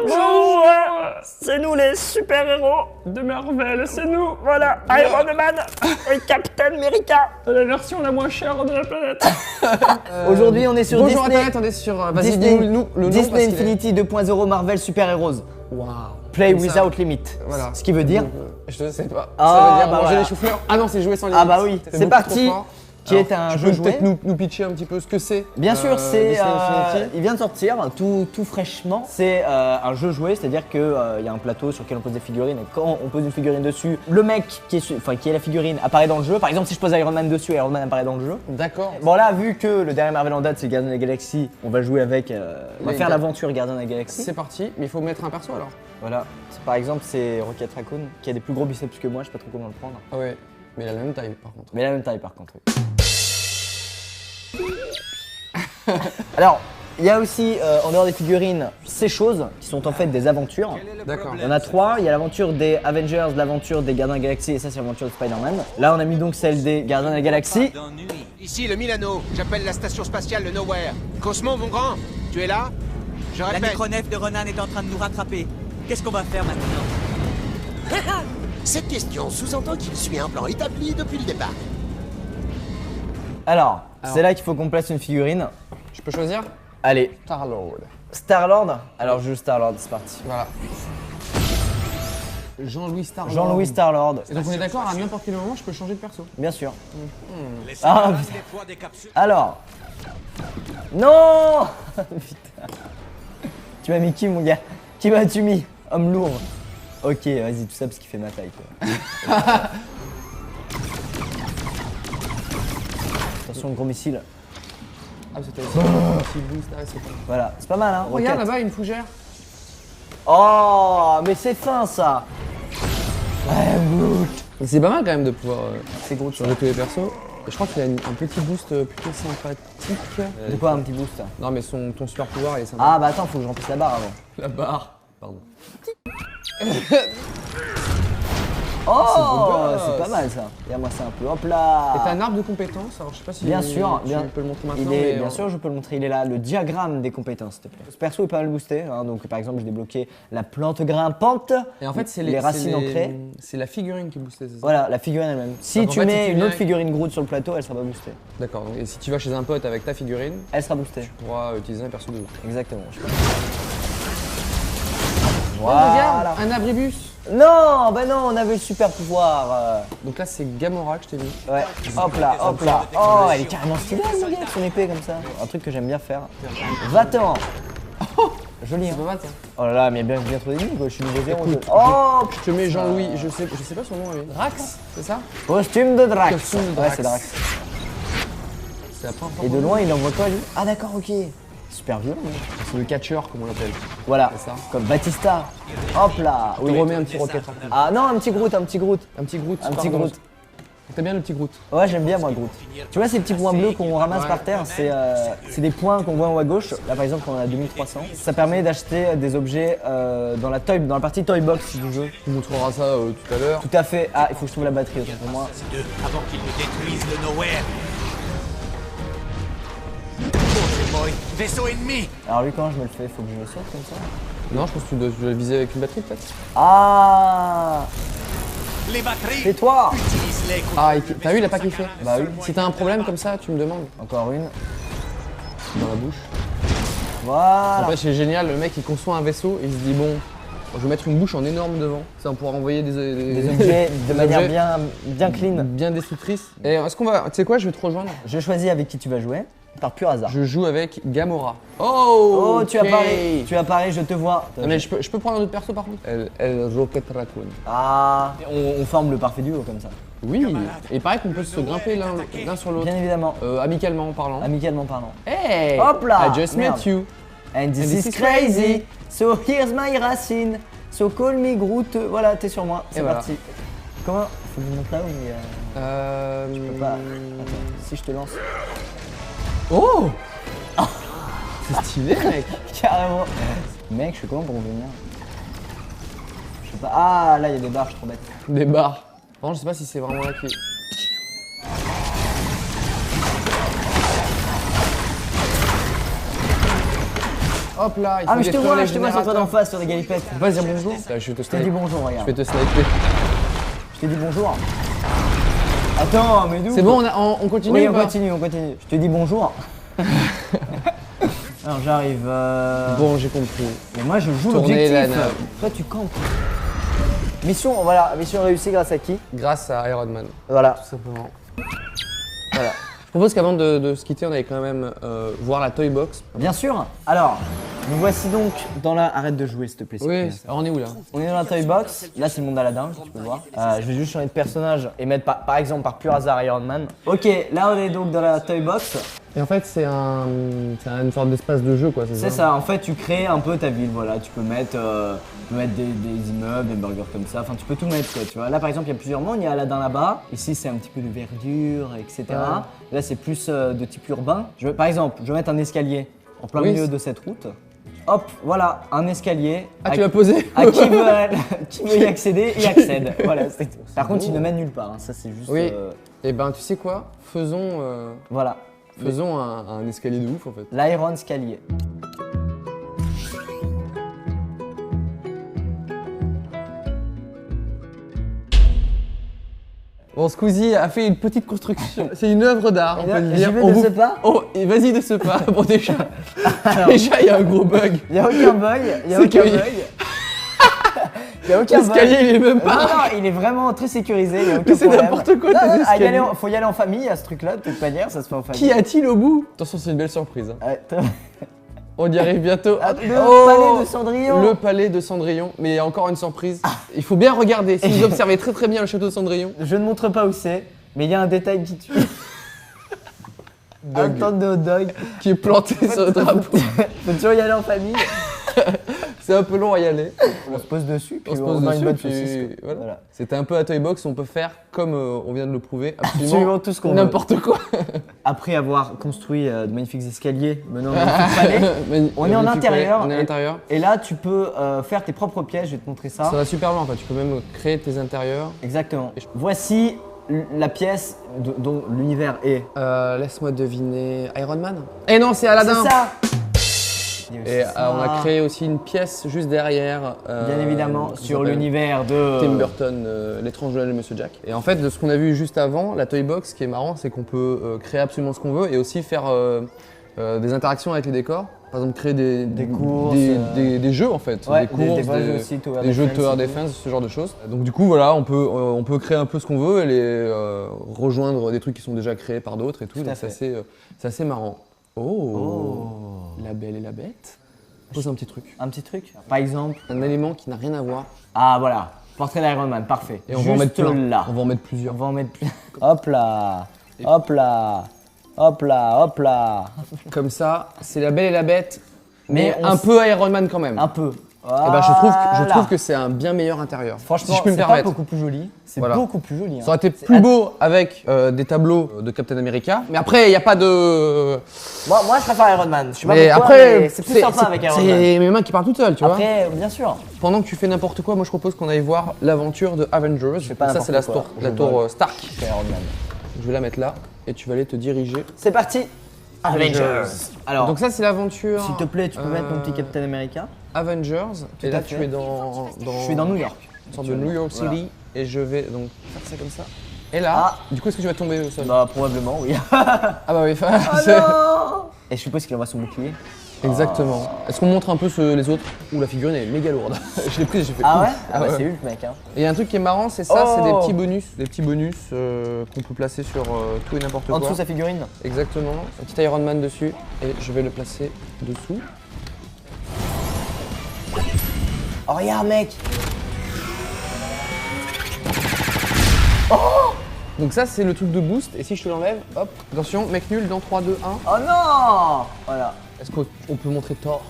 Bonjour. C'est nous les super-héros de Marvel, c'est nous. Voilà, Iron Man et Captain America. La version la moins chère de la planète. Aujourd'hui, on est sur Bonjour Disney. Internet, on est sur. Vas-y, Disney, dis-nous le nom. Disney Infinity 2.0 Marvel Super Heroes. Waouh. Play Comme without ça. limit. Voilà. Ce qui veut dire. Je ne sais pas. Ah, ça veut dire bah manger voilà. des choux-fleurs. Ah non, c'est jouer sans limite. Ah bah oui, c'est beaucoup parti. trop fort. Qui est un tu jeu peux peut-être jouet. nous pitcher un petit peu ce que c'est. Bien sûr, c'est Disney Infinity. il vient de sortir tout fraîchement. C'est un jeu jouet, c'est-à-dire que il y a un plateau sur lequel on pose des figurines et quand on pose une figurine dessus, le mec qui est la figurine apparaît dans le jeu. Par exemple, si je pose Iron Man dessus, Iron Man apparaît dans le jeu. D'accord. Bon là, vu que le dernier Marvel en date c'est Guardians of the Galaxy, on va jouer avec, on va Les faire gars. l'aventure Guardians of the Galaxy. C'est parti, mais il faut mettre un perso alors. Voilà. Par exemple, c'est Rocket Raccoon qui a des plus gros biceps que moi, je sais pas trop comment le prendre. Ah ouais, mais il a la même taille par contre. Mais la même taille par contre. Oui. Alors, il y a aussi, en dehors des figurines, ces choses qui sont en fait des aventures. D'accord. Il y en a trois, il y a l'aventure des Avengers, l'aventure des Gardiens de la Galaxie et ça c'est l'aventure de Spider-Man. Là on a mis donc celle des Gardiens de la Galaxie. Ici le Milano, j'appelle la station spatiale le Nowhere. Cosmo, mon grand, tu es là? Je La répète. micronef de Ronan est en train de nous rattraper. Qu'est-ce qu'on va faire maintenant? Cette question sous-entend qu'il suit un plan établi depuis le départ. Alors, c'est là qu'il faut qu'on place une figurine. Je peux choisir Allez, Star-Lord. Star-Lord. Alors je joue Star-Lord, c'est parti. Voilà. Jean-Louis Star-Lord. Jean-Louis Star-Lord, Et donc on est d'accord, à n'importe quel moment, je peux changer de perso. bien sûr. Ah putain. Alors. Non. Putain. Tu m'as mis qui mon gars? Qui m'as-tu mis? Homme lourd. Ok, vas-y, tout ça parce qu'il fait ma taille quoi. Attention, gros missile. Ah, c'était aussi un petit boost. Ah, c'est pas. Voilà, c'est pas mal hein. Regarde Rocket. là-bas, une fougère. Oh, mais c'est fin ça. Ouais, Groot. C'est pas mal quand même de pouvoir C'est Groot. changer tous les persos. Et je crois qu'il a un petit boost plutôt sympathique. De quoi un petit boost? Non mais ton super pouvoir il est sympa. Ah bah attends, faut que je remplisse la barre avant. La barre. Pardon. Oh, gosse. c'est pas mal ça. Regarde-moi ça un peu. Hop là. Et t'as un arbre de compétences, alors je sais pas si Bien sûr, tu peux le montrer maintenant. il est, mais, bien sûr, je peux le montrer. Il est là, le diagramme des compétences, s'il te plaît. Ce perso est pas mal boosté. Hein, donc, par exemple, j'ai débloqué la plante grimpante. Et en fait, c'est les racines ancrées. C'est la figurine qui est boostée, c'est ça? Voilà, la figurine elle-même. Si Donc, en tu fait, mets si tu une viens- autre figurine Groot sur le plateau, elle sera pas boostée. D'accord, donc, et si tu vas chez un pote avec ta figurine, Elle sera boostée. tu pourras utiliser un perso de ouf. Exactement. Oh, Voilà. regarde, un abribus. Non, bah non, on avait le super pouvoir. Donc là, c'est Gamora que je t'ai mis. Ouais, hop là, hop là. Oh, elle est carrément stylée, mon gars, avec son épée comme ça. Un truc que j'aime bien faire. Va-t'en. Joli, hein. C'est pas mal ça. Oh là là, mais il y a bien trop d'ennemis, quoi. Je suis niveau 0. Écoute, Oh, Je te mets Jean-Louis, je sais pas son nom, lui. Drax, c'est ça? costume de Drax. Costume de Ouais, Drax. c'est Drax. C'est la première fois Et de qu'on- loin, il envoie quoi, lui? Ah, d'accord, ok. Super violent, lui. C'est le catcheur, comme on l'appelle. Voilà, C'est ça. comme Batista. Hop là. On lui remet un petit rocket rapide. Ah non, un petit Groot, un petit Groot. Un petit Groot. Un petit pardon. Groot. T'aimes bien le petit Groot? Ouais, j'aime bien moi Groot. Tu vois ces petits points bleus qu'on ramasse par terre, c'est des points qu'on voit en haut à gauche. Là par exemple, on en a 2300. Ça permet d'acheter des objets dans la partie Toy Box du jeu. Tu montreras ça tout à l'heure. Tout à fait. Ah, il faut que je trouve la batterie autant pour moi. Ces deux, avant qu'ils ne détruisent le Nowhere. Oh, boy, vaisseau ennemi. Alors lui, comment je me le fais? Faut que je le saute comme ça? Non, je pense que tu dois le viser avec une batterie peut-être. Ah, Les batteries. fais-toi. Utilise-les contre Ah, t'as vu, il a pas kiffé. Bah oui. Si t'as un problème comme ça, tu me demandes. Encore une. Dans la bouche. En Voilà. fait, c'est génial, le mec il conçoit un vaisseau et il se dit bon, je vais mettre une bouche en énorme devant. Ça, on pourra envoyer des Des objets de des manière objets bien clean. bien destructrice. Et est-ce qu'on va. Tu sais quoi, je vais te rejoindre. Je choisis avec qui tu vas jouer, par pur hasard. Je joue avec Gamora. Oh, Oh, tu apparais, je te vois. Non, mais je peux prendre un autre perso par contre. Elle Rocket Raccoon. Ah, on forme le parfait duo comme ça. Oui, et pareil qu'on peut se grimper l'un sur l'autre. Bien évidemment, Amicalement parlant. amicalement parlant. Hey! Hop là! I just Merde. met you. And this is crazy. So here's my racine. So call me Groot. Voilà, t'es sur moi. C'est Et voilà. parti. Comment? Faut que je montre là où il y a... Je peux pas. Attends, si je te lance. Oh! C'est stylé, mec. Carrément. Mec, je fais comment pour venir? Je sais pas. Ah, là, il y a des barres, je suis trop bête. Des barres. Par contre, je sais pas si c'est vraiment là qui. Hop là, il faut Ah mais je te détruire vois, les je te vois sur toi générateurs. d'en face sur les galipettes. Faut pas se dire bonjour. Je vais te Je t'ai dit sniper. bonjour, Je regarde. vais te sniper. Je t'ai dit bonjour. Attends, mais d'où? C'est bon, on continue Oui, ou on pas continue, on continue. Je te dis bonjour. Alors j'arrive. Bon, j'ai compris. Mais moi je joue Tourner la l'objectif. nave. Toi tu campes. Mission, voilà, mission réussie grâce à qui? Grâce à Iron Man, Voilà. tout simplement. Voilà. Je propose qu'avant de se quitter, on aille quand même voir la Toy Box. Bien sûr. Alors, nous voici donc dans la. Arrête de jouer s'il te plaît. s'il te Oui, plaît. alors on est où là? On est dans la Toy Box. Là c'est le monde d'Aladin, tu peux voir. Je vais juste changer de personnage et mettre par exemple par pur hasard Iron Man. Ok, là on est donc dans la Toy Box. Et en fait, c'est une sorte d'espace de jeu, quoi, C'est ça, en fait tu crées un peu ta ville, voilà, tu peux mettre des immeubles, des burgers comme ça, enfin tu peux tout mettre quoi, tu vois. Là par exemple il y a plusieurs mondes, il y a Aladin là-bas, ici c'est un petit peu de verdure, etc. Ouais. Là c'est plus de type urbain. Par exemple, je vais mettre un escalier en plein Oui, milieu de cette route. Hop, voilà, un escalier. Ah, tu l'as posé? À qui veut y accéder, y accède. Voilà, c'est tout. Par contre, il ne mène nulle part, hein, ça c'est juste. Oui. Et ben, tu sais quoi? Faisons Voilà, un escalier de ouf, en fait. l'Iron Scalier. Bon, Squeezie a fait une petite construction. C'est une œuvre d'art, on peut le J'y dire. vais On de vous- ce pas. Oh, et vas-y de ce pas. Bon, déjà, Alors, déjà, il y a un gros bug. il n'y a aucun bug, il n'y a C'est aucun que- bug. Il n'y a aucun bug. L'escalier, il est même Non, pas. non, il est vraiment très sécurisé, il n'y a aucun Mais c'est problème. n'importe quoi, Non, tes non, escaliers. faut y aller en famille à ce truc-là, de toute manière, ça se fait en famille. Qui a-t-il au bout? Attention, c'est une belle surprise, hein. Ouais, On y arrive bientôt. Le Oh, palais de Cendrillon. Le palais de Cendrillon. Mais il y a encore une surprise. Il faut bien regarder. Si vous observez très très bien le château de Cendrillon. Je ne montre pas où c'est, mais il y a un détail qui tue. Un tonne de hot dog. Qui est planté sur le drapeau. Faut toujours y aller en famille. C'est un peu long à y aller. On se pose dessus, puis On se pose a dessus, une bonne puis saucisse, quoi. voilà. Voilà. C'était un peu à Toy Box, on peut faire comme on vient de le prouver, Absolument absolument tout ce qu'on veut. n'importe quoi. Après avoir construit de magnifiques escaliers menant à un magnifique palais, on est en Magnifique intérieur. palais, on est à l'intérieur. Et là, tu peux faire tes propres pièges, je vais te montrer ça. Ça va super loin en fait, tu peux même créer tes intérieurs. Exactement. Voici la pièce dont l'univers est. Laisse-moi deviner, Iron Man? Eh non, c'est Aladdin. C'est ça. Et on a créé aussi une pièce juste derrière. Bien évidemment, qui sur s'appelle l'univers de Tim Burton, l'étrange Noël de Monsieur Jack. Et en fait, de ce qu'on a vu juste avant, la Toy Box, ce qui est marrant, c'est qu'on peut créer absolument ce qu'on veut et aussi faire des interactions avec les décors. Par exemple, créer des courses, des jeux en fait, Ouais, des courses, vrais jeux aussi, Tower des jeux de Defense Tower et tout. Defense, ce genre de choses. Donc du coup, voilà, on peut créer un peu ce qu'on veut et rejoindre des trucs qui sont déjà créés par d'autres et tout. Tout à Donc fait. c'est assez marrant. Oh, La Belle et la Bête. Pose un petit truc. un petit truc. Par exemple, Un élément qui n'a rien à voir. ah voilà, portrait d'Iron Man, parfait. Et on va en mettre Juste plein. là. On va en mettre plusieurs. On va en mettre plus. Hop là, hop là, hop là, hop là. Comme ça, c'est La Belle et la Bête, mais Mais on un s- peu Iron Man quand même. Un peu. Eh ben, je trouve que c'est un bien meilleur intérieur. Franchement, si je peux me c'est pas permettre. beaucoup plus joli. C'est Voilà. beaucoup plus joli. hein. Ça aurait été C'est- plus beau avec des tableaux de Captain America, mais après il n'y a pas de. Moi, je préfère Iron Man. Je sais pas Mais pourquoi, après, mais c'est plus sympa avec Iron Man. C'est mes mains qui parlent toutes seules, tu vois. Après, bien sûr. Pendant que tu fais n'importe quoi, moi je propose qu'on aille voir l'aventure de Avengers. fais pas Ça c'est la n'importe quoi. tour, Je la tour vole. Stark. C'est Iron Man. Je vais la mettre là et tu vas aller te diriger. C'est parti. Avengers. Alors, Donc ça c'est l'aventure. s'il te plaît, tu peux mettre mon petit Captain America. Avengers. Et à là fait. tu es dans. Je suis dans New York. Une sorte de New York City Voilà. et je vais donc faire ça comme ça. Et là, Ah. du coup est-ce que tu vas tomber au sol? Bah, probablement, oui. Ah bah oui, Et je suppose qu'il envoie son bouclier. exactement. Est-ce qu'on montre un peu les autres? Ouh, la figurine elle est méga lourde. Je l'ai prise, j'ai fait. Ah ouf. ouais Ah bah, ouais. c'est Hulk, mec. Hein. Et il y a un truc qui est marrant, c'est ça, c'est des Oh. petits bonus. Des petits bonus qu'on peut placer sur tout et n'importe quoi. En dessous, sa figurine. Exactement. Un petit Iron Man dessus et je vais le placer dessous. Oh, regarde, mec. Donc ça c'est le truc de boost et si je te l'enlève, hop, attention, mec nul dans 3, 2, 1. Oh non. Voilà. Est-ce qu'on peut montrer Thor?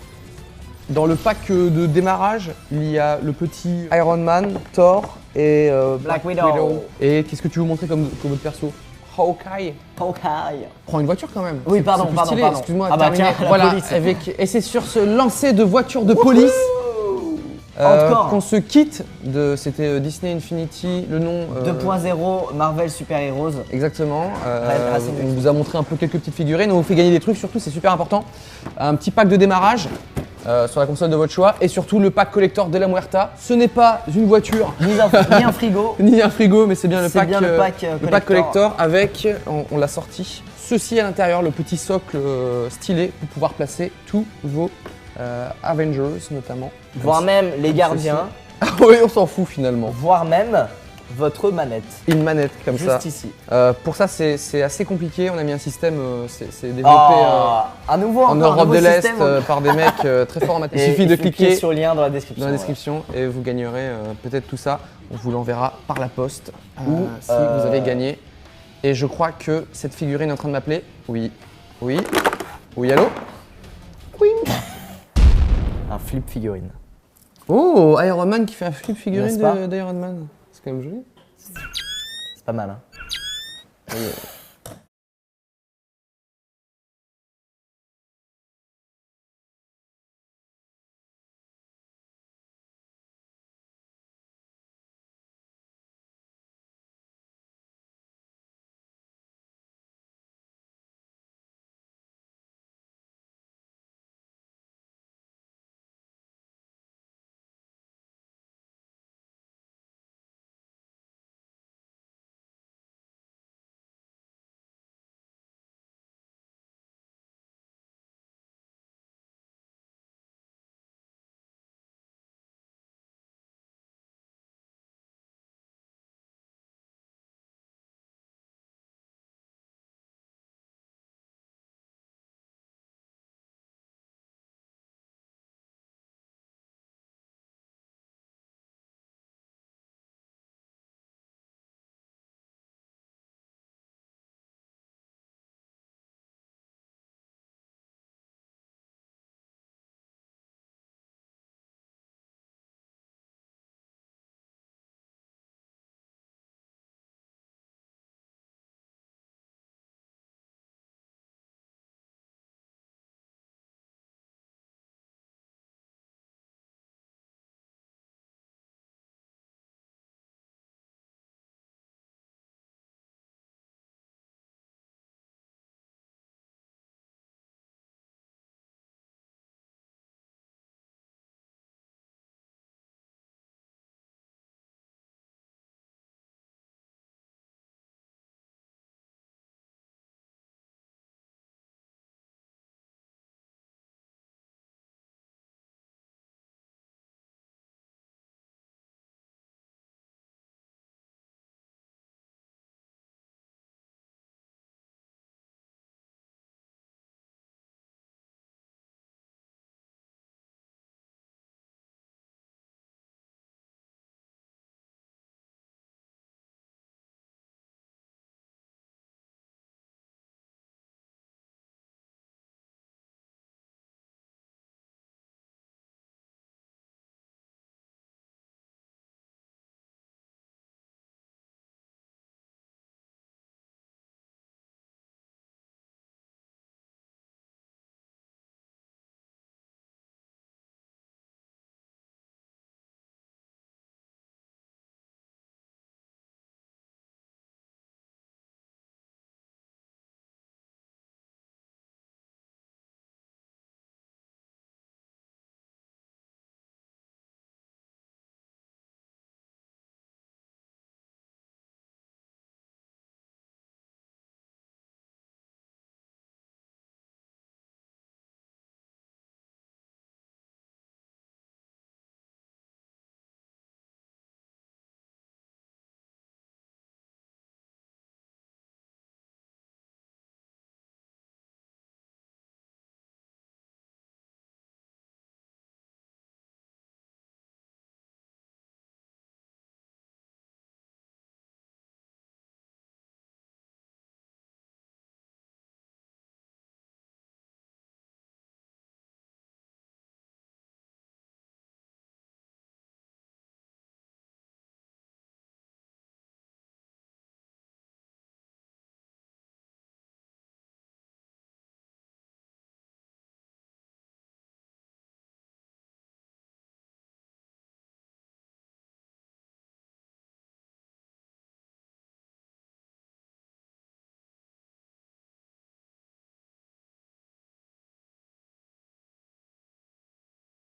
Dans le pack de démarrage, il y a le petit Iron Man, Thor et Black Widow. Et qu'est-ce que tu veux montrer comme autre perso? Hawkeye. Hawkeye. Prends une voiture quand même. Oui, C'est- pardon, c'est plus pardon, stylé. pardon. Excuse-moi, Ah bah terminé. tiens, la voilà, police. et c'est sur ce lancer de voiture de police Encore. qu'on se quitte de. C'était Disney Infinity, le nom. 2.0 Marvel Super Heroes. Exactement. Racing On vous a montré un peu quelques petites figurines, on vous fait gagner des trucs, surtout c'est super important. Un petit pack de démarrage sur la console de votre choix. Et surtout le pack collector de la Muerta. Ce n'est pas une voiture Ni un frigo. ni un frigo, mais c'est bien le C'est pack, bien le pack collector avec, on l'a sorti, ceci à l'intérieur, le petit socle stylé pour pouvoir placer tous vos Avengers notamment. Voire même les gardiens, Ah oui, on s'en fout finalement. voire même votre manette. Une manette comme Juste ça. ici. Pour ça, c'est assez compliqué. On a mis un système, c'est développé À nouveau, en encore un Europe nouveau de l'Est système. par des mecs très forts en maths. Il Et suffit de faut cliquer sur le lien dans la description. dans la description et vous gagnerez peut-être tout ça. On vous l'enverra par la poste Ou, si vous avez gagné. Et je crois que cette figurine est en train de m'appeler. Oui, oui, oui, allô? Voilà. Un flip figurine. Oh, Iron Man qui fait un flip N'est-ce figurine pas d'Iron Man. C'est quand même joli. C'est pas mal, hein.